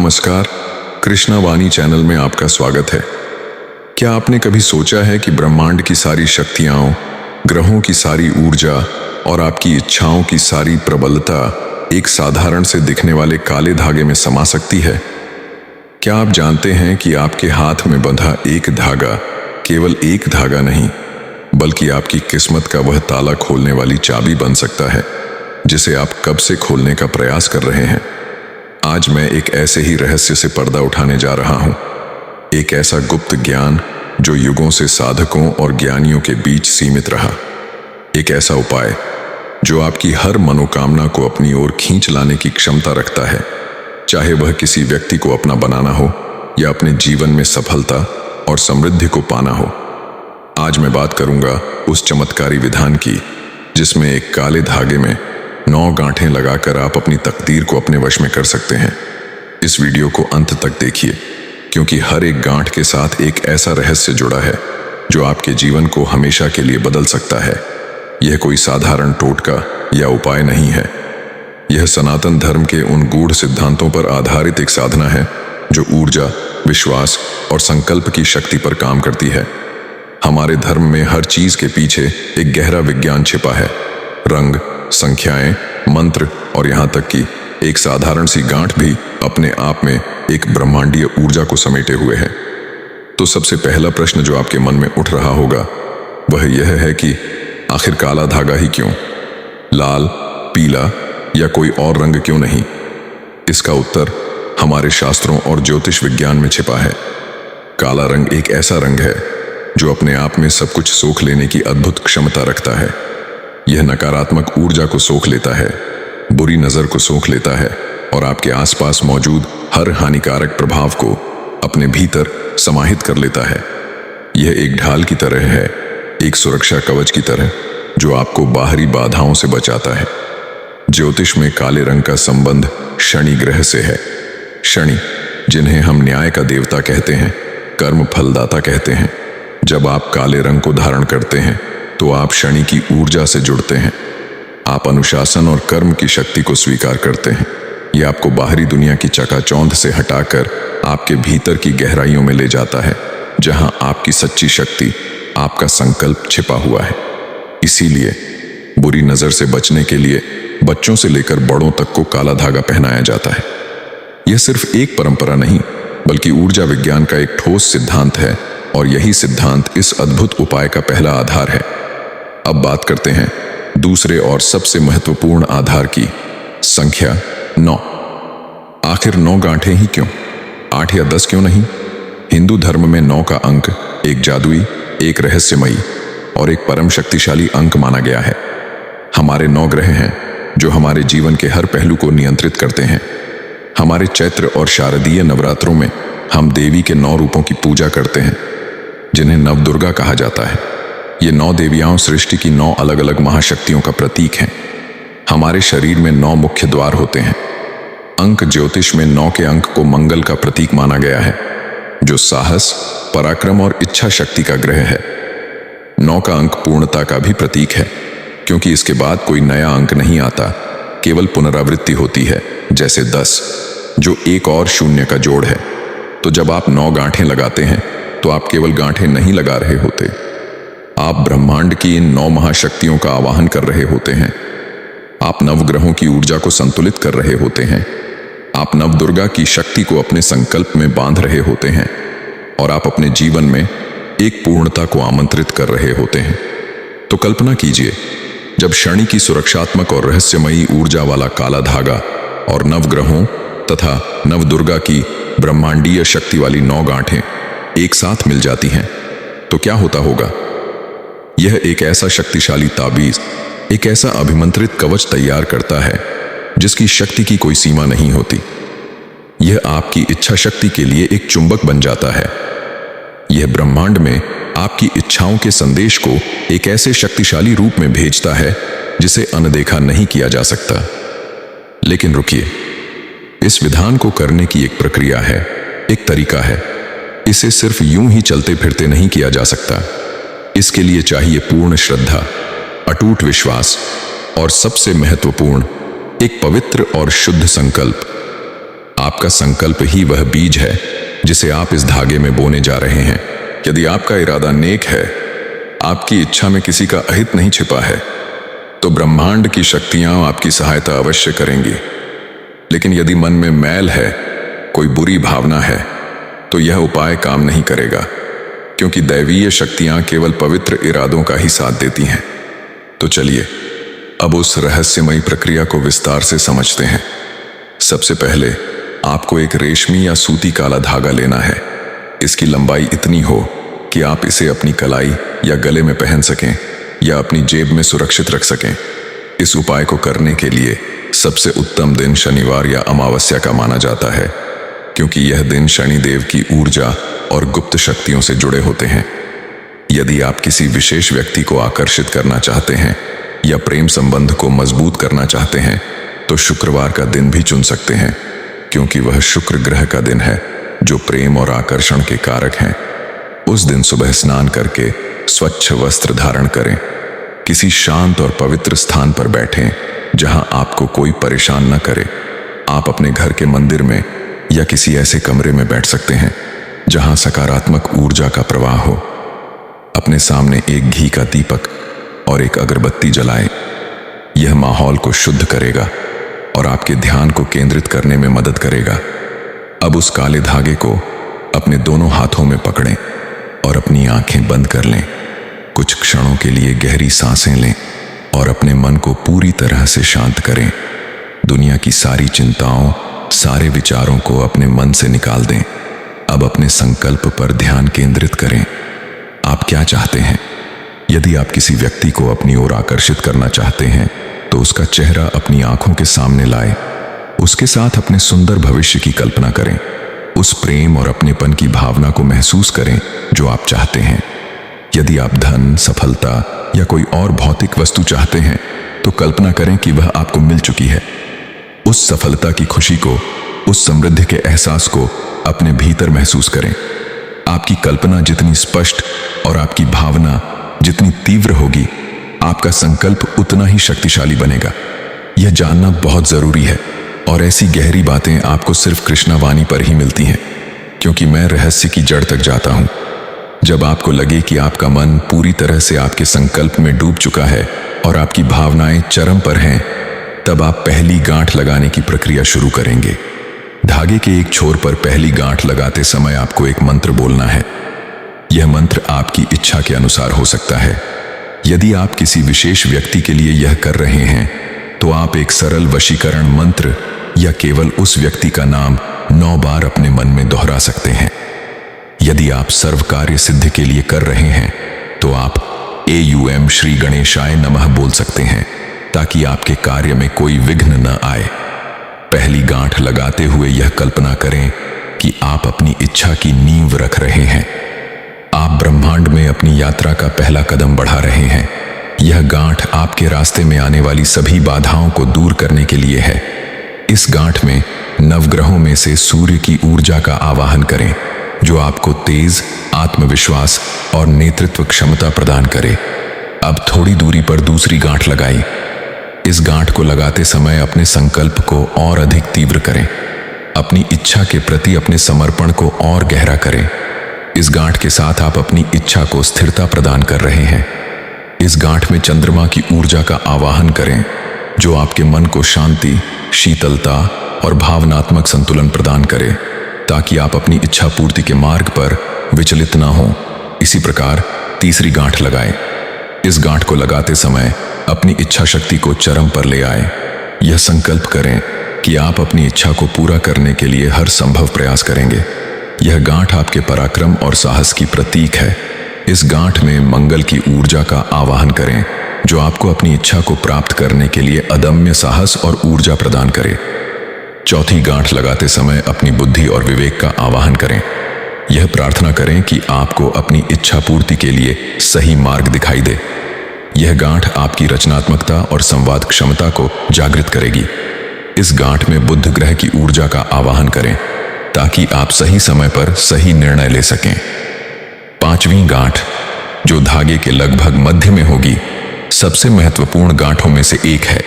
नमस्कार, कृष्णा वाणी चैनल में आपका स्वागत है। क्या आपने कभी सोचा है कि ब्रह्मांड की सारी शक्तियां, ग्रहों की सारी ऊर्जा और आपकी इच्छाओं की सारी प्रबलता एक साधारण से दिखने वाले काले धागे में समा सकती है? क्या आप जानते हैं कि आपके हाथ में बंधा एक धागा केवल एक धागा नहीं, बल्कि आपकी किस्मत का वह ताला खोलने वाली चाबी बन सकता है जिसे आप कब से खोलने का प्रयास कर रहे हैं? आज मैं एक ऐसे ही रहस्य से पर्दा उठाने जा रहा हूं, एक ऐसा गुप्त ज्ञान जो युगों से साधकों और ज्ञानियों के बीच सीमित रहा, एक ऐसा उपाय जो आपकी हर मनोकामना को अपनी ओर खींच लाने की क्षमता रखता है, चाहे वह किसी व्यक्ति को अपना बनाना हो या अपने जीवन में सफलता और समृद्धि को पाना हो। आज मैं बात करूंगा उस चमत्कारी विधान की जिसमें एक काले धागे में 9 गांठें लगाकर आप अपनी तकदीर को अपने वश में कर सकते हैं। इस वीडियो को अंत तक देखिए, क्योंकि हर एक गांठ के साथ एक ऐसा रहस्य जुड़ा है जो आपके जीवन को हमेशा के लिए बदल सकता है। यह कोई साधारण टोटका या उपाय नहीं है। यह सनातन धर्म के उन गूढ़ सिद्धांतों पर आधारित एक साधना है जो ऊर्जा, विश्वास और संकल्प की शक्ति पर काम करती है। हमारे धर्म में हर चीज के पीछे एक गहरा विज्ञान छिपा है। रंग, संख्याएं, मंत्र और यहां तक कि एक साधारण सी गांठ भी अपने आप में एक ब्रह्मांडीय ऊर्जा को समेटे हुए है। तो सबसे पहला प्रश्न जो आपके मन में उठ रहा होगा वह यह है कि आखिर काला धागा ही क्यों? लाल, पीला या कोई और रंग क्यों नहीं? इसका उत्तर हमारे शास्त्रों और ज्योतिष विज्ञान में छिपा है। काला रंग एक ऐसा रंग है जो अपने आप में सब कुछ सोख लेने की अद्भुत क्षमता रखता है। यह नकारात्मक ऊर्जा को सोख लेता है, बुरी नजर को सोख लेता है और आपके आसपास मौजूद हर हानिकारक प्रभाव को अपने भीतर समाहित कर लेता है। यह एक ढाल की तरह है, एक सुरक्षा कवच की तरह जो आपको बाहरी बाधाओं से बचाता है। ज्योतिष में काले रंग का संबंध शनि ग्रह से है। शनि, जिन्हें हम न्याय का देवता कहते हैं, कर्म फलदाता कहते हैं। जब आप काले रंग को धारण करते हैं तो आप शनि की ऊर्जा से जुड़ते हैं। आप अनुशासन और कर्म की शक्ति को स्वीकार करते हैं। यह आपको बाहरी दुनिया की चकाचौंध से हटाकर आपके भीतर की गहराइयों में ले जाता है, जहां आपकी सच्ची शक्ति, आपका संकल्प छिपा हुआ है। इसीलिए बुरी नजर से बचने के लिए बच्चों से लेकर बड़ों तक को काला धागा पहनाया जाता है। यह सिर्फ एक परंपरा नहीं, बल्कि ऊर्जा विज्ञान का एक ठोस सिद्धांत है और यही सिद्धांत इस अद्भुत उपाय का पहला आधार है। अब बात करते हैं दूसरे और सबसे महत्वपूर्ण आधार की, संख्या 9। आखिर 9 गांठें ही क्यों? 8 या 10 क्यों नहीं? हिंदू धर्म में 9 का अंक एक जादुई, एक रहस्यमयी और एक परम शक्तिशाली अंक माना गया है। हमारे 9 ग्रह हैं जो हमारे जीवन के हर पहलू को नियंत्रित करते हैं। हमारे चैत्र और शारदीय नवरात्रों में हम देवी के 9 रूपों की पूजा करते हैं, जिन्हें नवदुर्गा कहा जाता है। ये 9 देवियां सृष्टि की 9 अलग अलग महाशक्तियों का प्रतीक हैं। हमारे शरीर में 9 मुख्य द्वार होते हैं। अंक ज्योतिष में 9 के अंक को मंगल का प्रतीक माना गया है, जो साहस, पराक्रम और इच्छा शक्ति का ग्रह है। 9 का अंक पूर्णता का भी प्रतीक है, क्योंकि इसके बाद कोई नया अंक नहीं आता, केवल पुनरावृत्ति होती है, जैसे 10, जो एक और शून्य का जोड़ है। तो जब आप 9 गांठें लगाते हैं तो आप केवल गांठें नहीं लगा रहे होते, आप ब्रह्मांड की इन 9 महाशक्तियों का आवाहन कर रहे होते हैं। आप नवग्रहों की ऊर्जा को संतुलित कर रहे होते हैं। आप नवदुर्गा की शक्ति को अपने संकल्प में बांध रहे होते हैं और आप अपने जीवन में एक पूर्णता को आमंत्रित कर रहे होते हैं। तो कल्पना कीजिए, जब शनि की सुरक्षात्मक और रहस्यमयी ऊर्जा वाला काला धागा और नवग्रहों तथा नवदुर्गा की ब्रह्मांडीय शक्ति वाली 9 गांठें एक साथ मिल जाती हैं, तो क्या होता होगा? यह एक ऐसा शक्तिशाली ताबीज, एक ऐसा अभिमंत्रित कवच तैयार करता है जिसकी शक्ति की कोई सीमा नहीं होती। यह आपकी इच्छा शक्ति के लिए एक चुंबक बन जाता है। यह ब्रह्मांड में आपकी इच्छाओं के संदेश को एक ऐसे शक्तिशाली रूप में भेजता है जिसे अनदेखा नहीं किया जा सकता। लेकिन रुकिए, इस विधान को करने की एक प्रक्रिया है, एक तरीका है। इसे सिर्फ यूं ही चलते फिरते नहीं किया जा सकता। इसके लिए चाहिए पूर्ण श्रद्धा, अटूट विश्वास और सबसे महत्वपूर्ण, एक पवित्र और शुद्ध संकल्प। आपका संकल्प ही वह बीज है जिसे आप इस धागे में बोने जा रहे हैं। यदि आपका इरादा नेक है, आपकी इच्छा में किसी का अहित नहीं छिपा है, तो ब्रह्मांड की शक्तियां आपकी सहायता अवश्य करेंगी। लेकिन यदि मन में मैल है, कोई बुरी भावना है, तो यह उपाय काम नहीं करेगा, क्योंकि दैवीय शक्तियां केवल पवित्र इरादों का ही साथ देती हैं। तो चलिए अब उस रहस्यमयी प्रक्रिया को विस्तार से समझते हैं। सबसे पहले आपको एक रेशमी या सूती काला धागा लेना है। इसकी लंबाई इतनी हो कि आप इसे अपनी कलाई या गले में पहन सकें या अपनी जेब में सुरक्षित रख सकें। इस उपाय को करने के लिए सबसे उत्तम दिन शनिवार या अमावस्या का माना जाता है, क्योंकि यह दिन शनिदेव की ऊर्जा और गुप्त शक्तियों से जुड़े होते हैं। यदि आप किसी विशेष व्यक्ति को आकर्षित करना चाहते हैं या प्रेम संबंध को मजबूत करना चाहते हैं, तो शुक्रवार का दिन भी चुन सकते हैं, क्योंकि वह शुक्र ग्रह का दिन है जो प्रेम और आकर्षण के कारक हैं। उस दिन सुबह स्नान करके स्वच्छ वस्त्र धारण करें। किसी शांत और पवित्र स्थान पर बैठें जहां आपको कोई परेशान न करे। आप अपने घर के मंदिर में या किसी ऐसे कमरे में बैठ सकते हैं जहां सकारात्मक ऊर्जा का प्रवाह हो। अपने सामने एक घी का दीपक और एक अगरबत्ती जलाएं। यह माहौल को शुद्ध करेगा और आपके ध्यान को केंद्रित करने में मदद करेगा। अब उस काले धागे को अपने दोनों हाथों में पकड़ें और अपनी आंखें बंद कर लें। कुछ क्षणों के लिए गहरी सांसें लें और अपने मन को पूरी तरह से शांत करें। दुनिया की सारी चिंताओं, सारे विचारों को अपने मन से निकाल दें। अब अपने संकल्प पर ध्यान केंद्रित करें। आप क्या चाहते हैं? यदि आप किसी व्यक्ति को अपनी ओर आकर्षित करना चाहते हैं, तो उसका चेहरा अपनी आंखों के सामने लाएं। उसके साथ अपने सुंदर भविष्य की कल्पना करें। उस प्रेम और अपनेपन की भावना को महसूस करें जो आप चाहते हैं। यदि आप धन, सफलता या कोई और भौतिक वस्तु चाहते हैं, तो कल्पना करें कि वह आपको मिल चुकी है। उस सफलता की खुशी को, उस समृद्धि के एहसास को अपने भीतर महसूस करें। आपकी कल्पना जितनी स्पष्ट और आपकी भावना जितनी तीव्र होगी, आपका संकल्प उतना ही शक्तिशाली बनेगा। यह जानना बहुत जरूरी है, और ऐसी गहरी बातें आपको सिर्फ कृष्णा वाणी पर ही मिलती हैं, क्योंकि मैं रहस्य की जड़ तक जाता हूं। जब आपको लगे कि आपका मन पूरी तरह से आपके संकल्प में डूब चुका है और आपकी भावनाएं चरम पर हैं, तब आप पहली गांठ लगाने की प्रक्रिया शुरू करेंगे। धागे के एक छोर पर पहली गांठ लगाते समय आपको एक मंत्र बोलना है। यह मंत्र आपकी इच्छा के अनुसार हो सकता है। यदि आप किसी विशेष व्यक्ति के लिए यह कर रहे हैं, तो आप एक सरल वशीकरण मंत्र या केवल उस व्यक्ति का नाम 9 बार अपने मन में दोहरा सकते हैं। यदि आप सर्व कार्य सिद्धि के लिए कर रहे हैं, तो आप AUM श्री गणेशाय नमः बोल सकते हैं, ताकि आपके कार्य में कोई विघ्न न आए। पहली गांठ लगाते हुए यह कल्पना करें कि आप अपनी इच्छा की नींव रख रहे हैं। आप ब्रह्मांड में अपनी यात्रा का पहला कदम बढ़ा रहे हैं। यह गांठ आपके रास्ते में आने वाली सभी बाधाओं को दूर करने के लिए है। इस गांठ में नवग्रहों में से सूर्य की ऊर्जा का आवाहन करें, जो आपको तेज, आत्मविश्वास और नेतृत्व क्षमता प्रदान करे। अब थोड़ी दूरी पर दूसरी गांठ लगाई। इस गांठ को लगाते समय अपने संकल्प को और अधिक तीव्र करें। अपनी इच्छा के प्रति अपने समर्पण को और गहरा करें। इस गांठ के साथ आप अपनी इच्छा को स्थिरता प्रदान कर रहे हैं। इस गांठ में चंद्रमा की ऊर्जा का आवाहन करें, जो आपके मन को शांति, शीतलता और भावनात्मक संतुलन प्रदान करे, ताकि आप अपनी इच्छा पूर्ति के मार्ग पर विचलित न हो। इसी प्रकार तीसरी गांठ लगाएं। इस गांठ को लगाते समय अपनी इच्छा शक्ति को चरम पर ले आए। यह संकल्प करें कि आप अपनी इच्छा को पूरा करने के लिए हर संभव प्रयास करेंगे। यह गांठ आपके पराक्रम और साहस की प्रतीक है। इस गांठ में मंगल की ऊर्जा का आवाहन करें, जो आपको अपनी इच्छा को प्राप्त करने के लिए अदम्य साहस और ऊर्जा प्रदान करे। चौथी गांठ लगाते समय अपनी बुद्धि और विवेक का आवाहन करें। यह प्रार्थना करें कि आपको अपनी इच्छा पूर्ति के लिए सही मार्ग दिखाई दे। यह गांठ आपकी रचनात्मकता और संवाद क्षमता को जागृत करेगी। इस गांठ में बुध ग्रह की ऊर्जा का आवाहन करें, ताकि आप सही समय पर सही निर्णय ले सकें। पांचवीं गांठ, जो धागे के लगभग मध्य में होगी, सबसे महत्वपूर्ण गांठों में से एक है।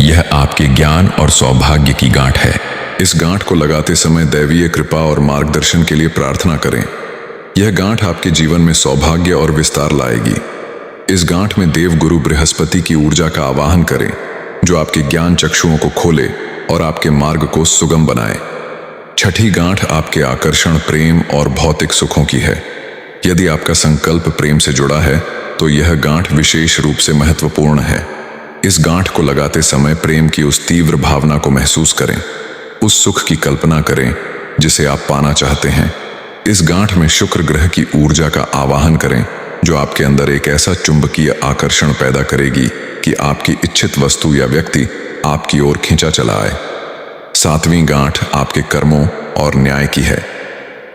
यह आपके ज्ञान और सौभाग्य की गांठ है। इस गांठ को लगाते समय दैवीय कृपा और मार्गदर्शन के लिए प्रार्थना करें। यह गांठ आपके जीवन में सौभाग्य और विस्तार लाएगी। इस गांठ में देव गुरु बृहस्पति की ऊर्जा का आवाहन करें, जो आपके ज्ञान चक्षुओं को खोले और आपके मार्ग को सुगम बनाए। छठी गांठ आपके आकर्षण, प्रेम और भौतिक सुखों की है। यदि आपका संकल्प प्रेम से जुड़ा है तो यह गांठ विशेष रूप से महत्वपूर्ण है। इस गांठ को लगाते समय प्रेम की उस तीव्र भावना को महसूस करें, उस सुख की कल्पना करें जिसे आप पाना चाहते हैं। इस गांठ में शुक्र ग्रह की ऊर्जा का आवाहन करें, जो आपके अंदर एक ऐसा चुंबकीय आकर्षण पैदा करेगी कि आपकी इच्छित वस्तु या व्यक्ति आपकी ओर खींचा चला आए। सातवीं गांठ आपके कर्मों और न्याय की है।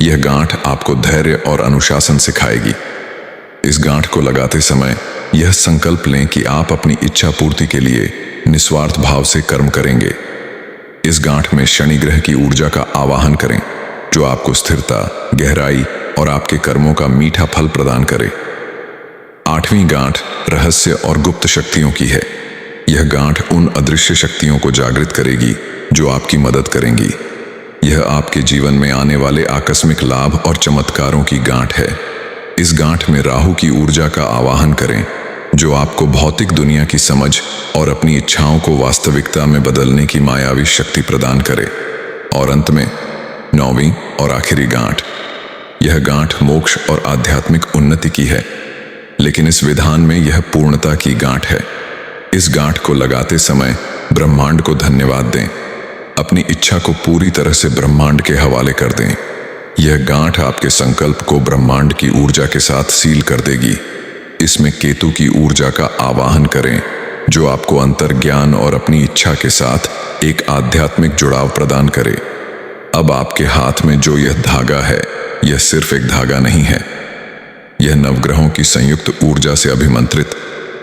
यह गांठ आपको धैर्य और अनुशासन सिखाएगी। इस गांठ को लगाते समय यह संकल्प लें कि आप अपनी इच्छा पूर्ति के लिए निस्वार्थ भाव से कर्म करेंगे। इस गांठ में शनि ग्रह की ऊर्जा का आवाहन करें, जो आपको स्थिरता, गहराई और आपके कर्मों का मीठा फल प्रदान करे। आठवीं गांठ रहस्य और गुप्त शक्तियों की है। यह गांठ उन अदृश्य शक्तियों को जागृत करेगी जो आपकी मदद करेंगी। यह आपके जीवन में आने वाले आकस्मिक लाभ और चमत्कारों की गांठ है। इस गांठ में राहु की ऊर्जा का आवाहन करें, जो आपको भौतिक दुनिया की समझ और अपनी इच्छाओं को वास्तविकता में बदलने की मायावी शक्ति प्रदान करे। और अंत में नौवीं और आखिरी गांठ, यह गांठ मोक्ष और आध्यात्मिक उन्नति की है, लेकिन इस विधान में यह पूर्णता की गांठ है। इस गांठ को लगाते समय ब्रह्मांड को धन्यवाद दें, अपनी इच्छा को पूरी तरह से ब्रह्मांड के हवाले कर दें। यह गांठ आपके संकल्प को ब्रह्मांड की ऊर्जा के साथ सील कर देगी। इसमें केतु की ऊर्जा का आवाहन करें, जो आपको अंतर ज्ञान और अपनी इच्छा के साथ एक आध्यात्मिक जुड़ाव प्रदान करे। अब आपके हाथ में जो यह धागा है, यह सिर्फ एक धागा नहीं है। यह नवग्रहों की संयुक्त ऊर्जा से अभिमंत्रित,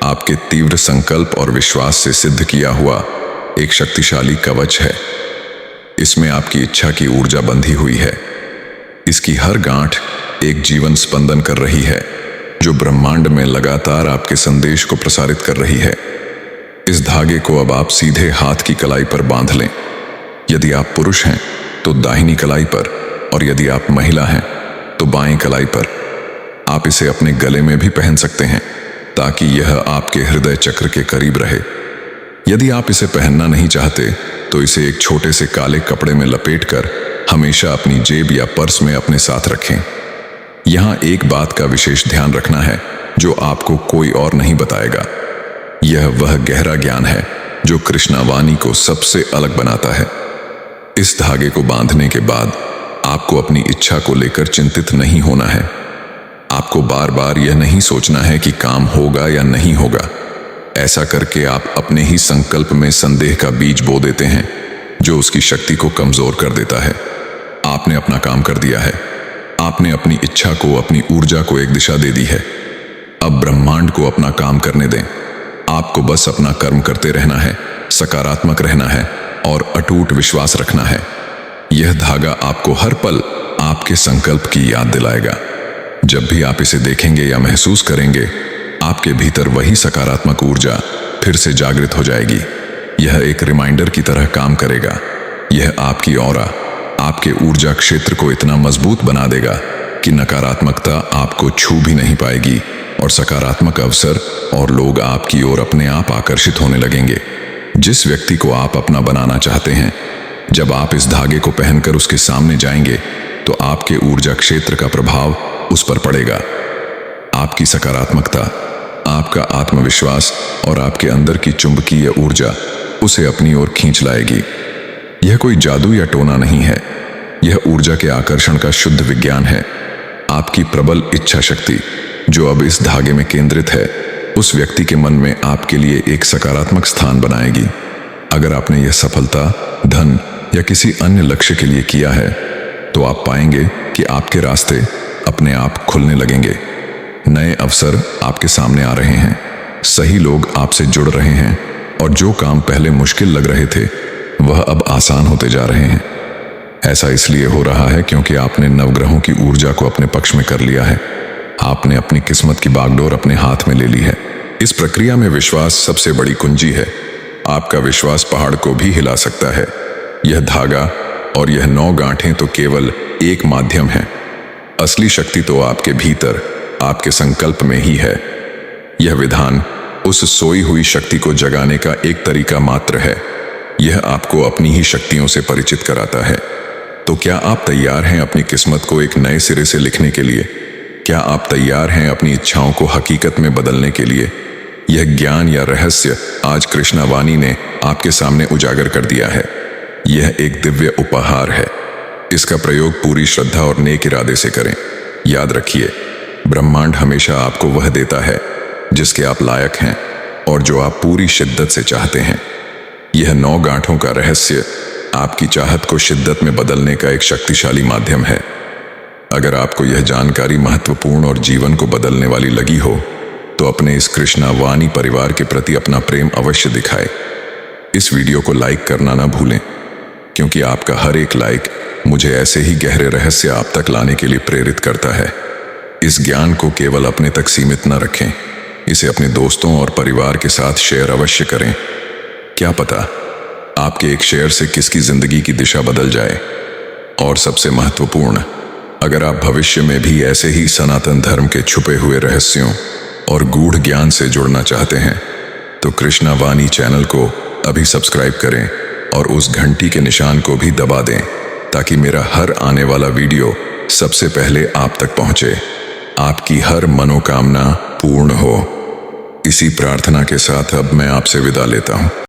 आपके तीव्र संकल्प और विश्वास से सिद्ध किया हुआ एक शक्तिशाली कवच है। इसमें आपकी इच्छा की ऊर्जा बंधी हुई है। इसकी हर गांठ एक जीवन स्पंदन कर रही है, जो ब्रह्मांड में लगातार आपके संदेश को प्रसारित कर रही है। इस धागे को अब आप सीधे हाथ की कलाई पर बांध लें। यदि आप पुरुष हैं तो दाहिनी कलाई पर, और यदि आप महिला हैं तो बाएं कलाई पर। आप इसे अपने गले में भी पहन सकते हैं, ताकि यह आपके हृदय चक्र के करीब रहे। यदि आप इसे पहनना नहीं चाहते तो इसे एक छोटे से काले कपड़े में लपेटकर हमेशा अपनी जेब या पर्स में अपने साथ रखें। यहाँ एक बात का विशेष ध्यान रखना है, जो आपको कोई और नहीं बताएगा। यह वह गहरा ज्ञान है जो कृष्णावाणी को सबसे अलग बनाता है। इस धागे को बांधने के बाद आपको अपनी इच्छा को लेकर चिंतित नहीं होना है। आपको बार बार यह नहीं सोचना है कि काम होगा या नहीं होगा। ऐसा करके आप अपने ही संकल्प में संदेह का बीज बो देते हैं, जो उसकी शक्ति को कमजोर कर देता है। आपने अपना काम कर दिया है। आपने अपनी इच्छा को, अपनी ऊर्जा को एक दिशा दे दी है। अब ब्रह्मांड को अपना काम करने दें। आपको बस अपना कर्म करते रहना है, सकारात्मक रहना है और अटूट विश्वास रखना है। यह धागा आपको हर पल आपके संकल्प की याद दिलाएगा। जब भी आप इसे देखेंगे या महसूस करेंगे, आपके भीतर वही सकारात्मक ऊर्जा फिर से जागृत हो जाएगी। यह एक रिमाइंडर की तरह काम करेगा। यह आपकी ऑरा, आपके ऊर्जा क्षेत्र को इतना मजबूत बना देगा कि नकारात्मकता आपको छू भी नहीं पाएगी और सकारात्मक अवसर और लोग आपकी ओर अपने आप आकर्षित होने लगेंगे। जिस व्यक्ति को आप अपना बनाना चाहते हैं, जब आप इस धागे को पहनकर उसके सामने जाएंगे तो आपके ऊर्जा क्षेत्र का प्रभाव उस पर पड़ेगा। आपकी सकारात्मकता, आपका आत्मविश्वास और आपके अंदर की चुंबकीय ऊर्जा उसे अपनी ओर खींच लाएगी। यह कोई जादू या टोना नहीं है। यह ऊर्जा के आकर्षण का शुद्ध विज्ञान है। आपकी प्रबल इच्छा शक्ति, जो अब इस धागे में केंद्रित है, उस व्यक्ति के मन में आपके लिए एक सकारात्मक स्थान बनाएगी। अगर आपने यह सफलता, धन या किसी अन्य लक्ष्य के लिए किया है, तो आप पाएंगे कि आपके रास्ते अपने आप खुलने लगेंगे। नए अवसर आपके सामने आ रहे हैं, सही लोग आपसे जुड़ रहे हैं और जो काम पहले मुश्किल लग रहे थे वह अब आसान होते जा रहे हैं। ऐसा इसलिए हो रहा है क्योंकि आपने नवग्रहों की ऊर्जा को अपने पक्ष में कर लिया है। आपने अपनी किस्मत की बागडोर अपने हाथ में ले ली है। इस प्रक्रिया में विश्वास सबसे बड़ी कुंजी है। आपका विश्वास पहाड़ को भी हिला सकता है। यह धागा और यह 9 गांठें तो केवल एक माध्यम है। असली शक्ति तो आपके भीतर, आपके संकल्प में ही है। यह विधान उस सोई हुई शक्ति को जगाने का एक तरीका मात्र है। यह आपको अपनी ही शक्तियों से परिचित कराता है। तो क्या आप तैयार हैं अपनी किस्मत को एक नए सिरे से लिखने के लिए? क्या आप तैयार हैं अपनी इच्छाओं को हकीकत में बदलने के लिए? यह ज्ञान या रहस्य आज कृष्णा वाणी ने आपके सामने उजागर कर दिया है। यह एक दिव्य उपहार है। इसका प्रयोग पूरी श्रद्धा और नेक इरादे से करें। याद रखिए, ब्रह्मांड हमेशा आपको वह देता है जिसके आप लायक हैं और जो आप पूरी शिद्दत से चाहते हैं। यह 9 गांठों का रहस्य आपकी चाहत को शिद्दत में बदलने का एक शक्तिशाली माध्यम है। अगर आपको यह जानकारी महत्वपूर्ण और जीवन को बदलने वाली लगी हो तो अपने इस कृष्णा वाणी परिवार के प्रति अपना प्रेम अवश्य दिखाएं। इस वीडियो को लाइक करना ना भूलें, क्योंकि आपका हर एक लाइक मुझे ऐसे ही गहरे रहस्य आप तक लाने के लिए प्रेरित करता है। इस ज्ञान को केवल अपने तक सीमित न रखें, इसे अपने दोस्तों और परिवार के साथ शेयर अवश्य करें। क्या पता आपके एक शेयर से किसकी जिंदगी की दिशा बदल जाए। और सबसे महत्वपूर्ण, अगर आप भविष्य में भी ऐसे ही सनातन धर्म के छुपे हुए रहस्यों और गूढ़ ज्ञान से जुड़ना चाहते हैं तो कृष्णा वाणी चैनल को अभी सब्सक्राइब करें और उस घंटी के निशान को भी दबा दें, ताकि मेरा हर आने वाला वीडियो सबसे पहले आप तक पहुंचे। आपकी हर मनोकामना पूर्ण हो। इसी प्रार्थना के साथ अब मैं आपसे विदा लेता हूं।